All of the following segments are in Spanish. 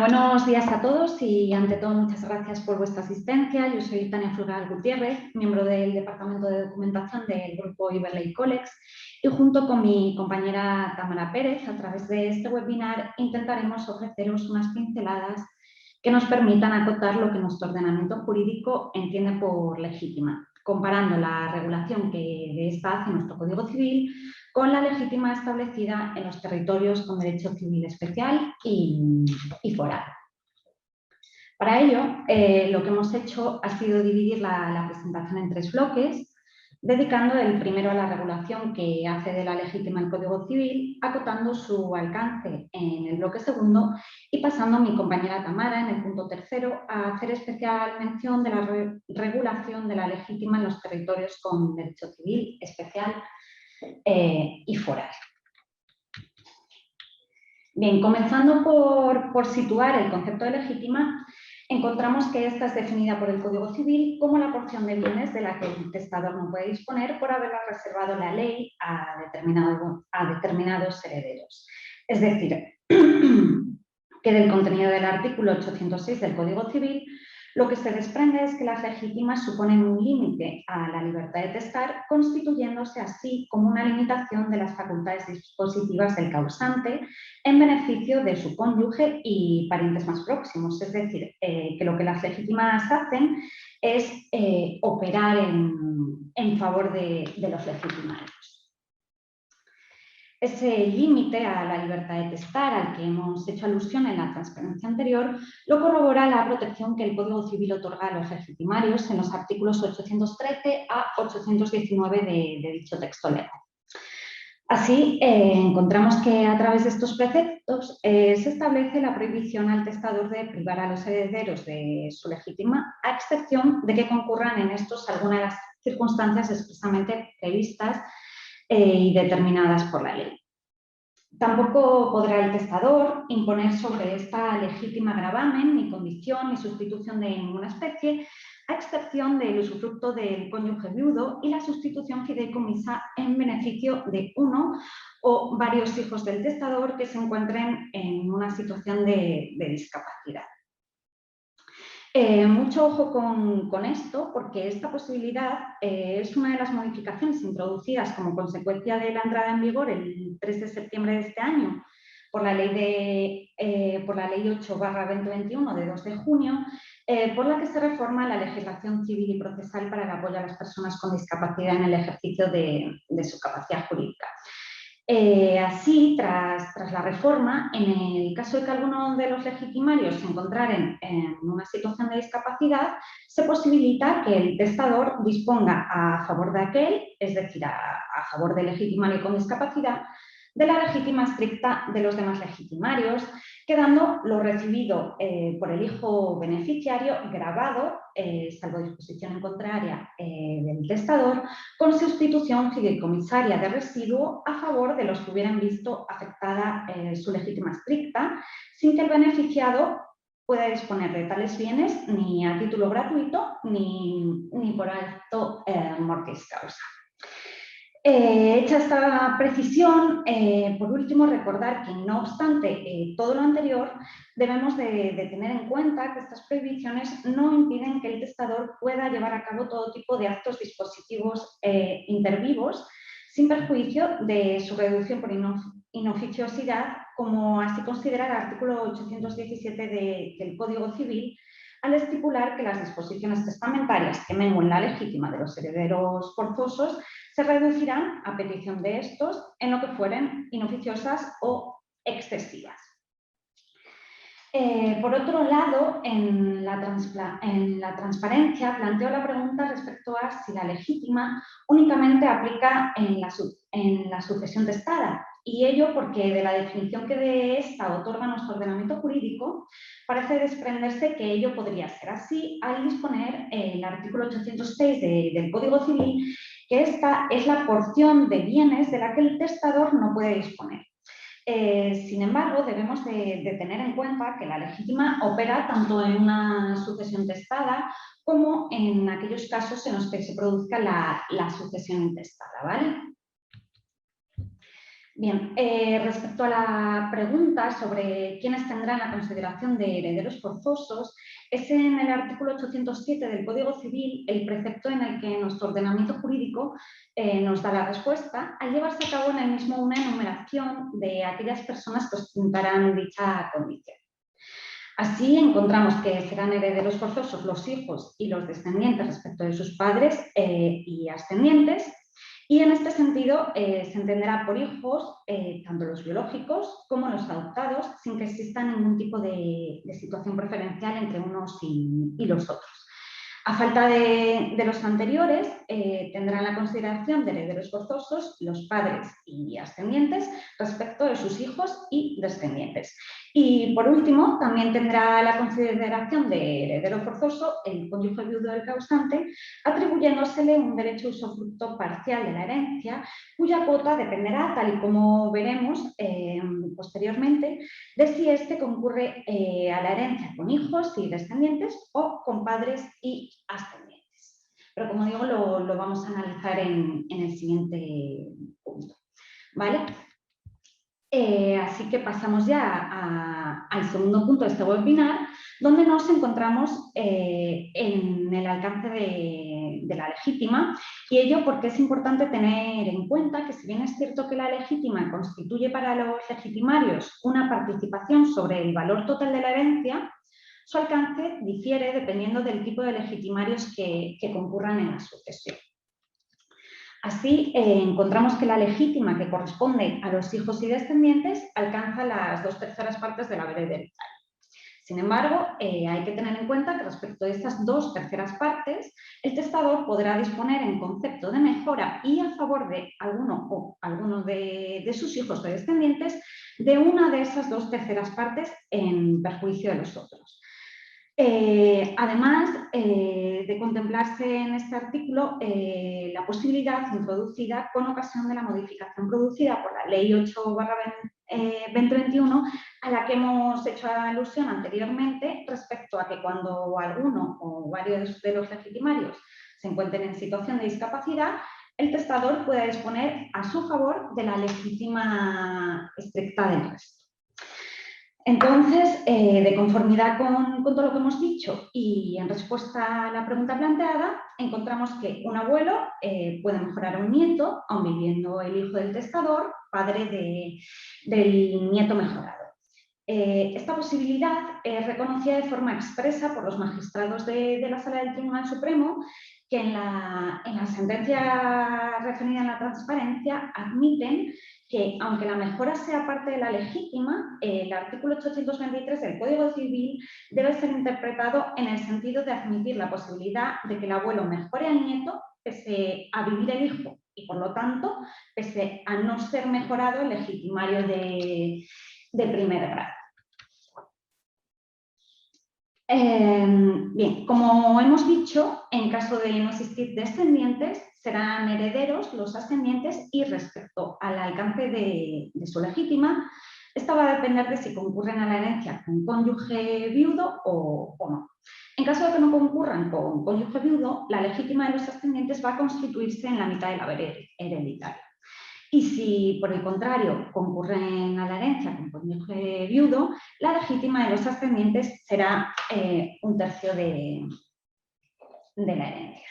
Buenos días a todos y ante todo muchas gracias por vuestra asistencia. Yo soy Tania Floral Gutiérrez, miembro del Departamento de Documentación del Grupo Iberley Colex y junto con mi compañera Tamara Pérez, a través de este webinar intentaremos ofreceros unas pinceladas que nos permitan acotar lo que nuestro ordenamiento jurídico entiende por legítima, comparando la regulación que de esta hace nuestro Código Civil con la legítima establecida en los territorios con derecho civil especial y foral. Para ello, lo que hemos hecho ha sido dividir la presentación en tres bloques, dedicando el primero a la regulación que hace de la legítima el Código Civil, acotando su alcance en el bloque segundo y pasando a mi compañera Tamara en el punto tercero a hacer especial mención de la regulación de la legítima en los territorios con derecho civil especial y foral. Bien, comenzando por situar el concepto de legítima, encontramos que esta es definida por el Código Civil como la porción de bienes de la que el testador no puede disponer por haberla reservado la ley a determinados herederos. Es decir, que del contenido del artículo 806 del Código Civil, lo que se desprende es que las legítimas suponen un límite a la libertad de testar, constituyéndose así como una limitación de las facultades dispositivas del causante en beneficio de su cónyuge y parientes más próximos. Es decir, que lo que las legítimas hacen es operar en favor de los legitimarios. Ese límite a la libertad de testar al que hemos hecho alusión en la transparencia anterior lo corrobora la protección que el Código Civil otorga a los legitimarios en los artículos 813 a 819 de dicho texto legal. Así, encontramos que a través de estos preceptos se establece la prohibición al testador de privar a los herederos de su legítima, a excepción de que concurran en estos algunas de las circunstancias expresamente previstas y determinadas por la ley. Tampoco podrá el testador imponer sobre esta legítima gravamen, ni condición, ni sustitución de ninguna especie, a excepción del usufructo del cónyuge viudo y la sustitución fideicomisa en beneficio de uno o varios hijos del testador que se encuentren en una situación de discapacidad. Mucho ojo con esto, porque esta posibilidad es una de las modificaciones introducidas como consecuencia de la entrada en vigor el 3 de septiembre de este año por la ley 8/2021 de 2 de junio, por la que se reforma la legislación civil y procesal para el apoyo a las personas con discapacidad en el ejercicio de su capacidad jurídica. Así, tras la reforma, en el caso de que alguno de los legitimarios se encontraren en una situación de discapacidad, se posibilita que el testador disponga a favor de aquel, es decir, a favor del legitimario con discapacidad, de la legítima estricta de los demás legitimarios, quedando lo recibido por el hijo beneficiario grabado, salvo disposición en contraria del testador, con sustitución fideicomisaria de residuo a favor de los que hubieran visto afectada su legítima estricta, sin que el beneficiado pueda disponer de tales bienes ni a título gratuito ni por acto mortis causa. Hecha esta precisión, por último, recordar que, no obstante todo lo anterior, debemos de tener en cuenta que estas prohibiciones no impiden que el testador pueda llevar a cabo todo tipo de actos dispositivos intervivos, sin perjuicio de su reducción por inoficiosidad, como así considera el artículo 817 del Código Civil, al estipular que las disposiciones testamentarias que menguen la legítima de los herederos forzosos se reducirán, a petición de estos, en lo que fueren inoficiosas o excesivas. Por otro lado, en la transparencia planteo la pregunta respecto a si la legítima únicamente aplica en la sucesión testada, y ello porque de la definición que de esta otorga nuestro ordenamiento jurídico parece desprenderse que ello podría ser así al disponer el artículo 806 del Código Civil, que esta es la porción de bienes de la que el testador no puede disponer. Sin embargo, debemos de tener en cuenta que la legítima opera tanto en una sucesión testada como en aquellos casos en los que se produzca la sucesión intestada, ¿vale? Bien, respecto a la pregunta sobre quiénes tendrán la consideración de herederos forzosos, es en el artículo 807 del Código Civil el precepto en el que nuestro ordenamiento jurídico nos da la respuesta, al llevarse a cabo en el mismo una enumeración de aquellas personas que ostentarán dicha condición. Así encontramos que serán herederos forzosos los hijos y los descendientes respecto de sus padres y ascendientes, y en este sentido se entenderá por hijos tanto los biológicos como los adoptados, sin que exista ningún tipo de situación preferencial entre unos y los otros. A falta de los anteriores, tendrán la consideración de herederos forzosos los padres y ascendientes respecto de sus hijos y descendientes. Y por último, también tendrá la consideración de heredero forzoso el cónyuge viudo del causante, atribuyéndosele un derecho a usufructo parcial de la herencia, cuya cuota dependerá, tal y como veremos posteriormente, de si éste concurre a la herencia con hijos y descendientes o con padres y ascendientes. Pero como digo, lo vamos a analizar en el siguiente punto. ¿Vale? Así que pasamos ya al segundo punto de este webinar, donde nos encontramos en el alcance de la legítima, y ello porque es importante tener en cuenta que si bien es cierto que la legítima constituye para los legitimarios una participación sobre el valor total de la herencia, su alcance difiere dependiendo del tipo de legitimarios que concurran en la sucesión. Así, encontramos que la legítima que corresponde a los hijos y descendientes alcanza las 2/3 partes del haber hereditario. Sin embargo, hay que tener en cuenta que respecto de estas 2/3 partes, el testador podrá disponer en concepto de mejora y a favor de alguno de sus hijos o descendientes de una de esas 2/3 partes en perjuicio de los otros. Además de contemplarse en este artículo la posibilidad introducida con ocasión de la modificación producida por la Ley 8/2021, a la que hemos hecho alusión anteriormente respecto a que cuando alguno o varios de los legitimarios se encuentren en situación de discapacidad, el testador pueda disponer a su favor de la legítima estricta del resto. Entonces, de conformidad con todo lo que hemos dicho y en respuesta a la pregunta planteada, encontramos que un abuelo puede mejorar a un nieto, aun viviendo el hijo del testador, padre del nieto mejorado. Esta posibilidad es reconocida de forma expresa por los magistrados de la Sala del Tribunal Supremo, que en la sentencia referida en la transparencia admiten que, aunque la mejora sea parte de la legítima, el artículo 823 del Código Civil debe ser interpretado en el sentido de admitir la posibilidad de que el abuelo mejore al nieto pese a vivir el hijo y, por lo tanto, pese a no ser mejorado el legitimario de primer grado. Bien, como hemos dicho, en caso de no existir descendientes, serán herederos los ascendientes y respecto al alcance de su legítima, esta va a depender de si concurren a la herencia con cónyuge viudo o no. En caso de que no concurran con cónyuge viudo, la legítima de los ascendientes va a constituirse en la mitad del haber hereditario. Y si, por el contrario, concurren a la herencia con cónyuge viudo, la legítima de los ascendientes será 1/3 de la herencia.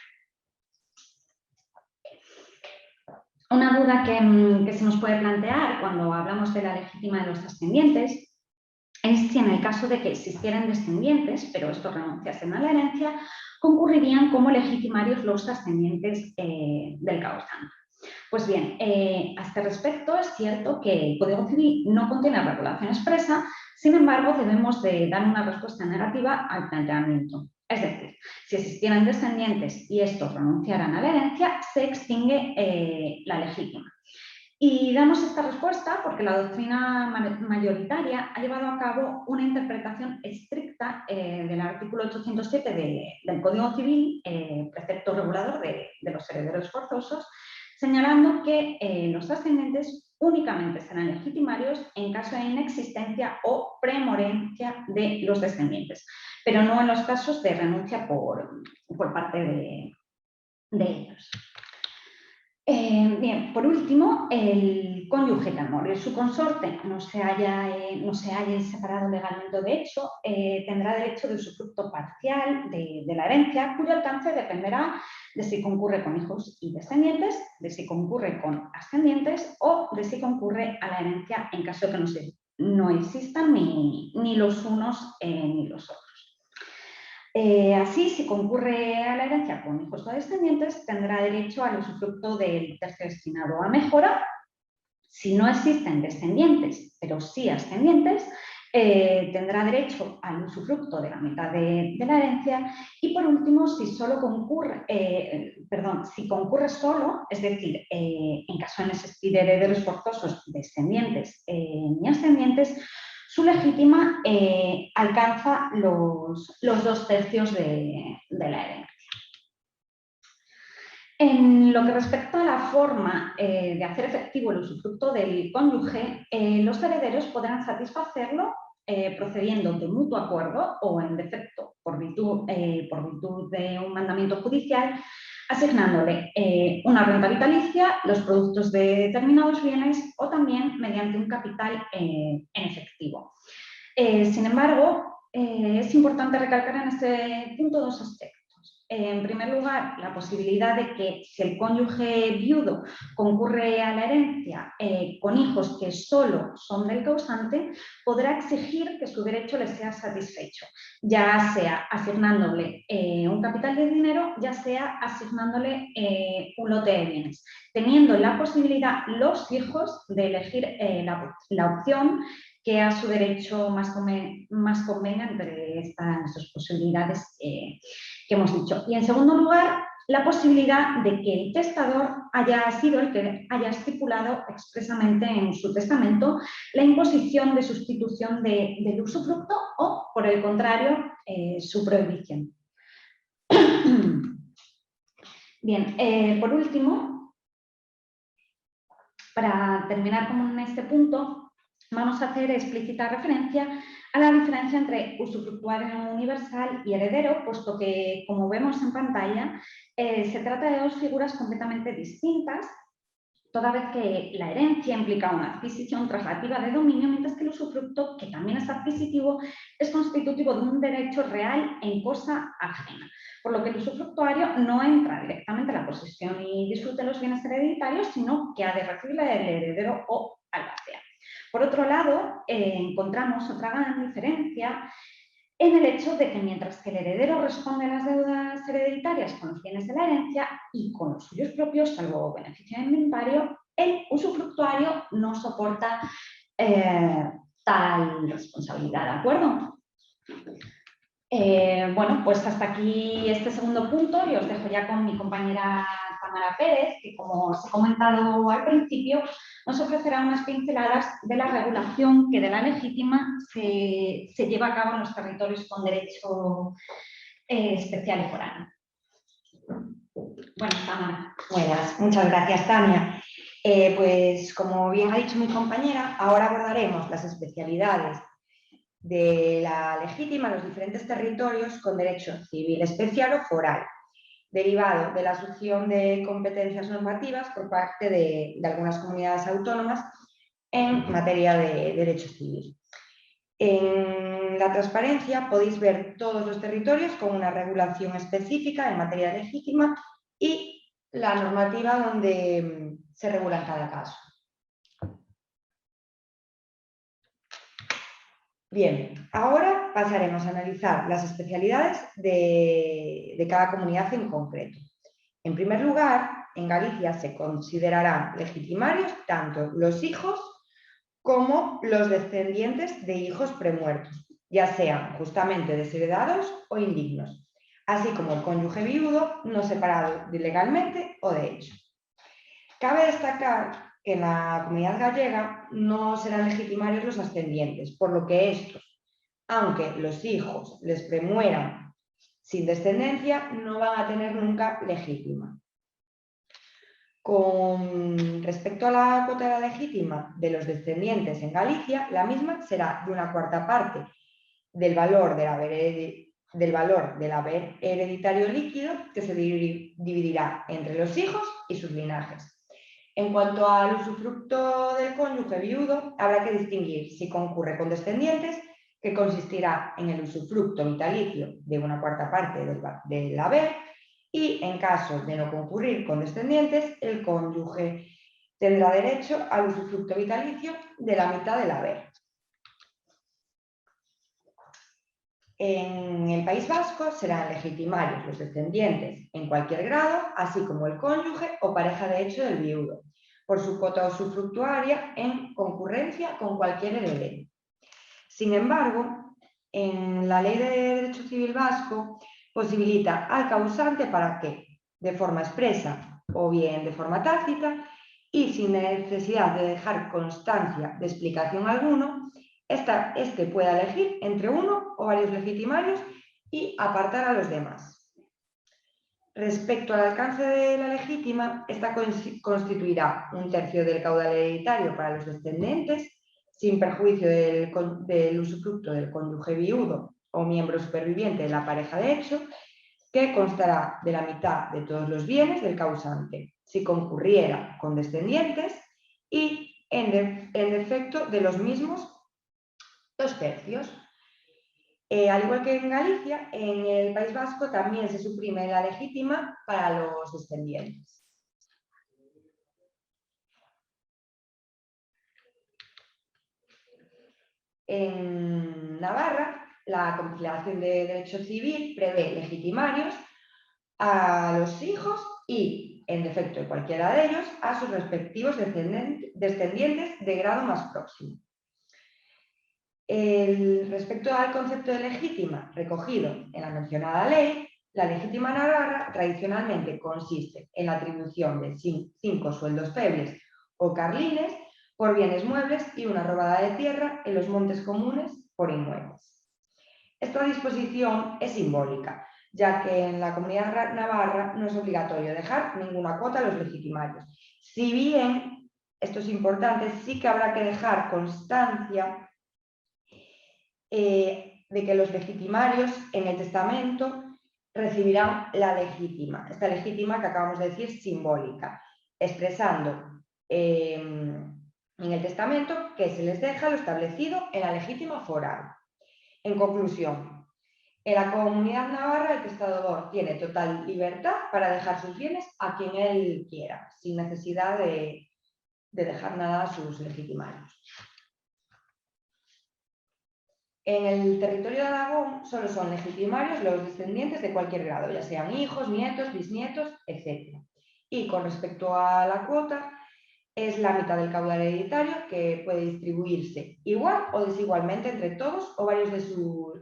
Una duda que se nos puede plantear cuando hablamos de la legítima de los ascendientes es si en el caso de que existieran descendientes, pero estos renunciasen a la herencia, concurrirían como legitimarios los ascendientes del causante. Pues bien, a este respecto es cierto que el Código Civil no contiene regulación expresa, sin embargo debemos de dar una respuesta negativa al planteamiento. Es decir, si existieran descendientes y estos renunciaran a la herencia, se extingue la legítima. Y damos esta respuesta porque la doctrina mayoritaria ha llevado a cabo una interpretación estricta del artículo 807 del Código Civil, precepto regulador de los herederos forzosos, señalando que los ascendentes únicamente serán legitimarios en caso de inexistencia o premorencia de los descendientes, pero no en los casos de renuncia por parte de ellos. Bien, por último, el cónyuge que al morir su consorte no se haya separado legalmente de hecho, tendrá derecho de usufructo parcial de la herencia, cuyo alcance dependerá de si concurre con hijos y descendientes, de si concurre con ascendientes o de si concurre a la herencia en caso de que no existan ni los unos ni los otros. Así, si concurre a la herencia con hijos o descendientes, tendrá derecho al usufructo del tercio destinado a mejora. Si no existen descendientes, pero sí ascendientes, tendrá derecho al usufructo de la mitad de la herencia. Y por último, si concurre solo, es decir, en caso de no existir herederos forzosos, descendientes ni ascendientes, su legítima alcanza los 2/3 de la herencia. En lo que respecta a la forma de hacer efectivo el usufructo del cónyuge, los herederos podrán satisfacerlo procediendo de mutuo acuerdo o, en defecto, por virtud de un mandamiento judicial, asignándole una renta vitalicia, los productos de determinados bienes o también mediante un capital en efectivo. Sin embargo, es importante recalcar en este punto dos aspectos. En primer lugar, la posibilidad de que si el cónyuge viudo concurre a la herencia con hijos que solo son del causante, podrá exigir que su derecho le sea satisfecho, ya sea asignándole un capital de dinero, ya sea asignándole un lote de bienes, teniendo la posibilidad los hijos de elegir la opción que a su derecho más convenga entre estas dos posibilidades que hemos dicho. Y en segundo lugar, la posibilidad de que el testador haya sido el que haya estipulado expresamente en su testamento la imposición de sustitución del usufructo o, por el contrario, su prohibición. Bien, por último, para terminar con este punto, vamos a hacer explícita referencia a la diferencia entre usufructuario universal y heredero, puesto que, como vemos en pantalla, se trata de dos figuras completamente distintas, toda vez que la herencia implica una adquisición traslativa de dominio, mientras que el usufructo, que también es adquisitivo, es constitutivo de un derecho real en cosa ajena, por lo que el usufructuario no entra directamente en la posesión y disfrute de los bienes hereditarios, sino que ha de recibirla del heredero o albacea. Por otro lado, encontramos otra gran diferencia en el hecho de que mientras que el heredero responde a las deudas hereditarias con los bienes de la herencia y con los suyos propios, salvo beneficio de inventario, el usufructuario no soporta tal responsabilidad, ¿de acuerdo? Bueno, pues hasta aquí este segundo punto y os dejo ya con mi compañera Tamara Pérez, que, como os he comentado al principio, nos ofrecerá unas pinceladas de la regulación que de la legítima se lleva a cabo en los territorios con derecho especial y foráneo. Bueno, Tamara. Buenas, muchas gracias, Tania. Pues como bien ha dicho mi compañera, ahora abordaremos las especialidades de la legítima en los diferentes territorios con derecho civil especial o foral, derivado de la asunción de competencias normativas por parte de algunas comunidades autónomas en materia de derecho civil. En la transparencia podéis ver todos los territorios con una regulación específica en materia legítima y la normativa donde se regula en cada caso. Bien, ahora pasaremos a analizar las especialidades de cada comunidad en concreto. En primer lugar, en Galicia se considerarán legitimarios tanto los hijos como los descendientes de hijos premuertos, ya sean justamente desheredados o indignos, así como el cónyuge viudo no separado legalmente o de hecho. Cabe destacar que en la comunidad gallega no serán legitimarios los ascendientes, por lo que estos, aunque los hijos les premueran sin descendencia, no van a tener nunca legítima. Con respecto a la cuota legítima de los descendientes en Galicia, la misma será de 1/4 parte del valor del haber hereditario líquido, que se dividirá entre los hijos y sus linajes. En cuanto al usufructo del cónyuge viudo, habrá que distinguir si concurre con descendientes, que consistirá en el usufructo vitalicio de una cuarta parte del haber, y en caso de no concurrir con descendientes, el cónyuge tendrá derecho al usufructo vitalicio de la mitad del haber. En el País Vasco serán legitimarios los descendientes en cualquier grado, así como el cónyuge o pareja de hecho del viudo, por su cuota usufructuaria en concurrencia con cualquier heredero. Sin embargo, en la Ley de Derecho Civil Vasco posibilita al causante para que, de forma expresa o bien de forma tácita, y sin necesidad de dejar constancia de explicación alguna, este pueda elegir entre uno o varios legitimarios y apartar a los demás. Respecto al alcance de la legítima, esta constituirá un tercio del caudal hereditario para los descendientes, sin perjuicio del usufructo del cónyuge viudo o miembro superviviente de la pareja de hecho, que constará de la mitad de todos los bienes del causante, si concurriera con descendientes, y en defecto de los mismos 2/3. Al igual que en Galicia, en el País Vasco también se suprime la legítima para los descendientes. En Navarra, la compilación de Derecho Civil prevé legitimarios a los hijos y, en defecto de cualquiera de ellos, a sus respectivos descendientes de grado más próximo. Respecto al concepto de legítima recogido en la mencionada ley, la legítima navarra tradicionalmente consiste en la atribución de 5 sueldos febles o carlines por bienes muebles y una robada de tierra en los montes comunes por inmuebles. Esta disposición es simbólica, ya que en la comunidad navarra no es obligatorio dejar ninguna cuota a los legitimarios. Si bien, esto es importante, sí que habrá que dejar constancia de que los legitimarios en el testamento recibirán la legítima, esta legítima que acabamos de decir simbólica, expresando en el testamento que se les deja lo establecido en la legítima foral. En conclusión, en la comunidad navarra el testador tiene total libertad para dejar sus bienes a quien él quiera, sin necesidad de dejar nada a sus legitimarios. En el territorio de Aragón solo son legitimarios los descendientes de cualquier grado, ya sean hijos, nietos, bisnietos, etc. Y con respecto a la cuota, es la mitad del caudal hereditario, que puede distribuirse igual o desigualmente entre todos o varios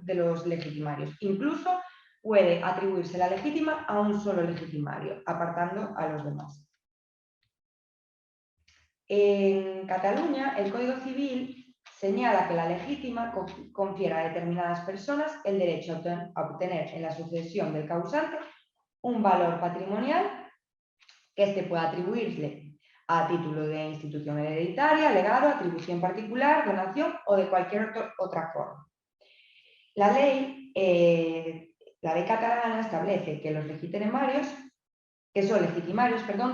de los legitimarios. Incluso puede atribuirse la legítima a un solo legitimario, apartando a los demás. En Cataluña, el Código Civil señala que la legítima confiere a determinadas personas el derecho a obtener en la sucesión del causante un valor patrimonial que éste pueda atribuirle a título de institución hereditaria, legado, atribución particular, donación o de cualquier otra forma. La ley catalana establece que los legitimarios,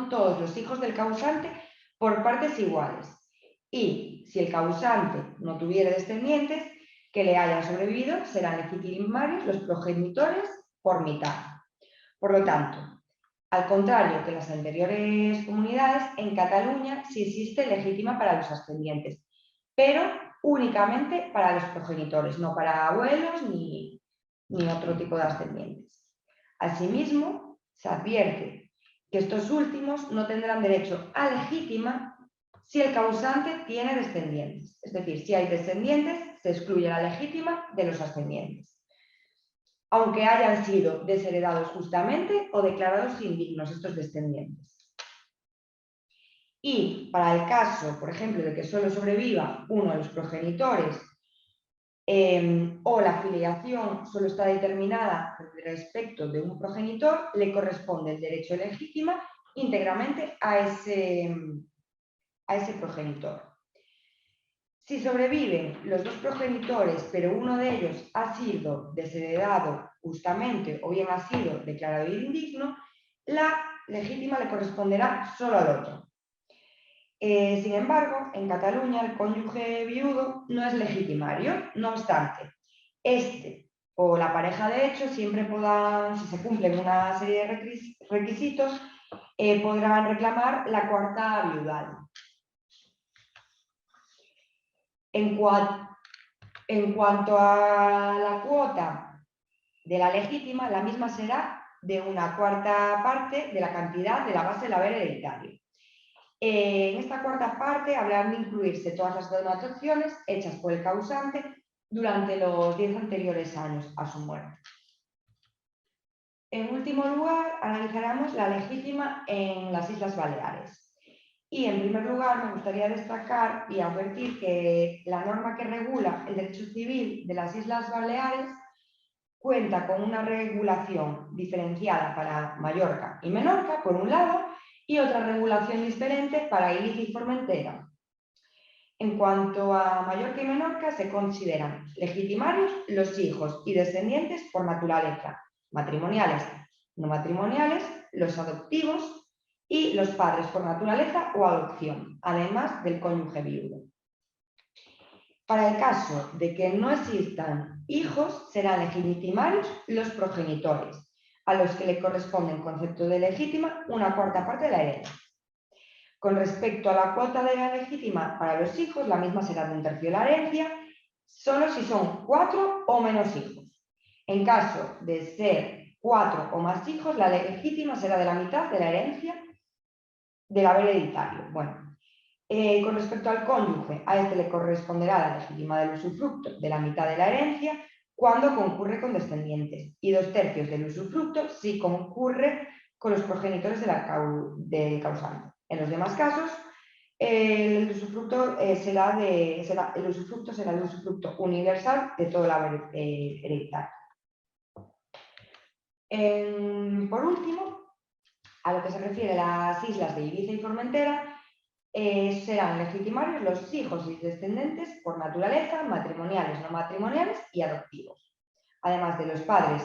todos los hijos del causante por partes iguales, y si el causante no tuviera descendientes que le hayan sobrevivido, serán legitimarios los progenitores por mitad. Por lo tanto, al contrario que en las anteriores comunidades, en Cataluña sí existe legítima para los ascendientes, pero únicamente para los progenitores, no para abuelos ni otro tipo de ascendientes. Asimismo, se advierte que estos últimos no tendrán derecho a legítima si el causante tiene descendientes. Es decir, si hay descendientes, se excluye la legítima de los ascendientes, aunque hayan sido desheredados justamente o declarados indignos estos descendientes. Y para el caso, por ejemplo, de que solo sobreviva uno de los progenitores o la filiación solo está determinada respecto de un progenitor, le corresponde el derecho de legítima íntegramente a ese progenitor. Si sobreviven los dos progenitores, pero uno de ellos ha sido desheredado justamente o bien ha sido declarado indigno, la legítima le corresponderá solo al otro. Sin embargo, en Cataluña el cónyuge viudo no es legitimario, no obstante, este o la pareja de hecho siempre podrán, si se cumplen una serie de requisitos, podrán reclamar la cuarta viudal. En cuanto a la cuota de la legítima, la misma será de una cuarta parte de la cantidad de la base del haber hereditario. En esta cuarta parte habrán de incluirse todas las donaciones hechas por el causante durante los 10 anteriores años a su muerte. En último lugar, analizaremos la legítima en las Islas Baleares. Y en primer lugar me gustaría destacar y advertir que la norma que regula el derecho civil de las Islas Baleares cuenta con una regulación diferenciada para Mallorca y Menorca, por un lado, y otra regulación diferente para Ibiza y Formentera. En cuanto a Mallorca y Menorca, se consideran legitimarios los hijos y descendientes por naturaleza, matrimoniales, no matrimoniales, los adoptivos y los padres por naturaleza o adopción, además del cónyuge viudo. Para el caso de que no existan hijos, serán legitimarios los progenitores, a los que le corresponde en concepto de legítima una cuarta parte de la herencia. Con respecto a la cuota de la legítima para los hijos, la misma será de un tercio de la herencia, solo si son 4 o menos hijos. En caso de ser 4 o más hijos, la legítima será de la mitad de la herencia del haber hereditario. Bueno, con respecto al cónyuge, a este le corresponderá la legítima del usufructo de la mitad de la herencia cuando concurre con descendientes y 2/3 del usufructo si concurre con los progenitores del causante. En los demás casos, el usufructo será el usufructo universal de todo el haber hereditario. Por último, a lo que se refiere a las islas de Ibiza y Formentera, serán legitimarios los hijos y descendientes por naturaleza, matrimoniales, no matrimoniales y adoptivos, además de los padres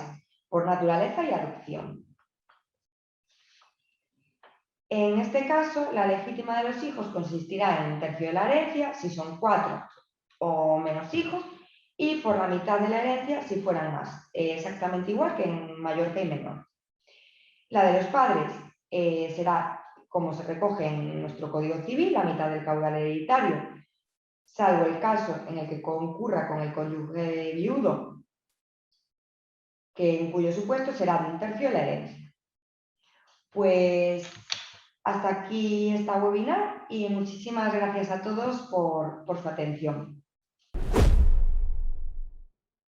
por naturaleza y adopción. En este caso, la legítima de los hijos consistirá en un tercio de la herencia, si son 4 o menos hijos, y por la mitad de la herencia si fueran más, exactamente igual que en Mallorca y Menorca. La de los padres será, como se recoge en nuestro Código Civil, la mitad del caudal hereditario, salvo el caso en el que concurra con el cónyuge viudo, en cuyo supuesto será de un tercio de la herencia. Pues hasta aquí esta webinar y muchísimas gracias a todos por su atención.